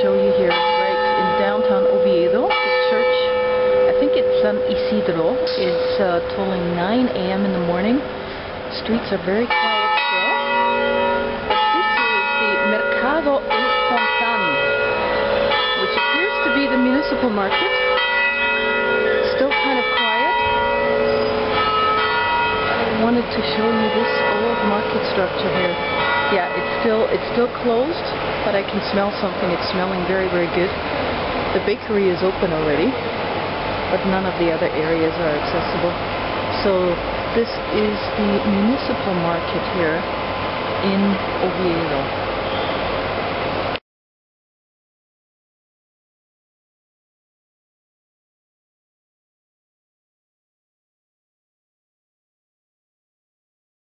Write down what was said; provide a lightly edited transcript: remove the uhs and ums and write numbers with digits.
show you here, right in downtown Oviedo. The church, I think it's San Isidro, is tolling 9 a.m. in the morning. Streets are very quiet still. But this is the Mercado El Fontan, which appears to be the municipal market. Still kind of quiet. I wanted to show you this old market structure here. Yeah, it's still closed, but I can smell something. It's smelling very, very good. The bakery is open already, but none of the other areas are accessible. So this is the municipal market here in Oviedo.